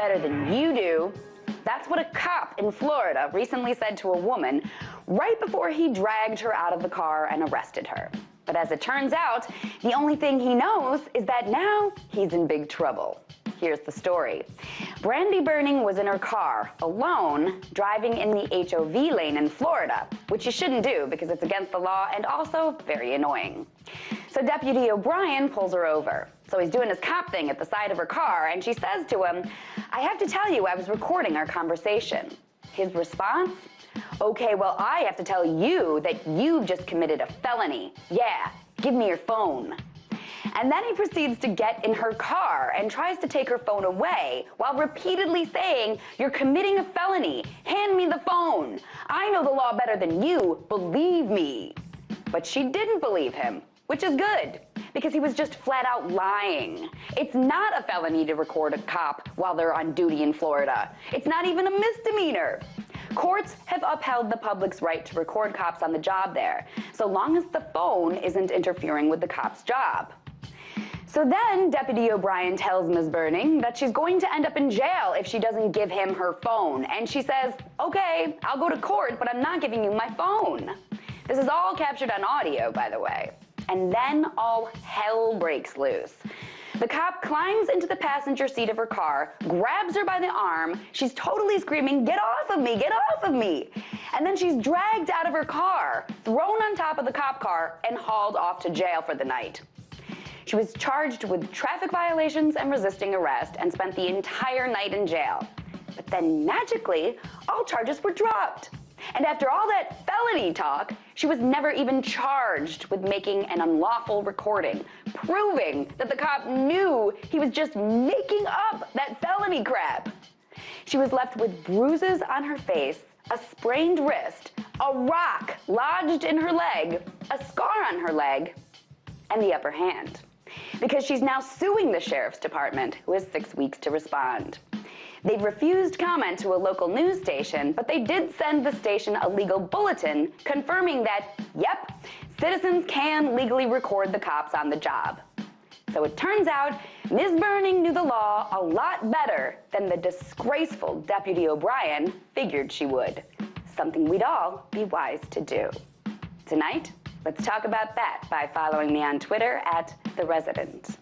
better than you do. That's what a cop in Florida recently said to a woman right before he dragged her out of the car and arrested her. But as it turns out, the only thing he knows is that now he's in big trouble. Here's the story. Brandy Burning was in her car, alone, driving in the HOV lane in Florida, which you shouldn't do because it's against the law and also very annoying. So Deputy O'Brien pulls her over. So he's doing his cop thing at the side of her car, and she says to him, "I have to tell you, I was recording our conversation." His response? "Okay, well, I have to tell you that you've just committed a felony. Yeah, give me your phone." And then he proceeds to get in her car and tries to take her phone away while repeatedly saying, "You're committing a felony. Hand me the phone. I know the law better than you. Believe me." But she didn't believe him, which is good, because he was just flat out lying. It's not a felony to record a cop while they're on duty in Florida. It's not even a misdemeanor. Courts have upheld the public's right to record cops on the job there, so long as the phone isn't interfering with the cop's job. So then Deputy O'Brien tells Ms. Burning that she's going to end up in jail if she doesn't give him her phone. And she says, "Okay, I'll go to court, but I'm not giving you my phone." This is all captured on audio, by the way. And then all hell breaks loose. The cop climbs into the passenger seat of her car, grabs her by the arm. She's totally screaming, "Get off of me, get off of me." And then she's dragged out of her car, thrown on top of the cop car, and hauled off to jail for the night. She was charged with traffic violations and resisting arrest and spent the entire night in jail. But then magically, all charges were dropped. And after all that felony talk, she was never even charged with making an unlawful recording, proving that the cop knew he was just making up that felony crap. She was left with bruises on her face, a sprained wrist, a rock lodged in her leg, a scar on her leg, and the upper hand. Because she's now suing the sheriff's department, who has 6 weeks to respond. They've refused comment to a local news station, but they did send the station a legal bulletin confirming that, yep, citizens can legally record the cops on the job. So it turns out Ms. Burning knew the law a lot better than the disgraceful Deputy O'Brien figured she would. Something we'd all be wise to do. Tonight, let's talk about that by following me on Twitter @TheResident.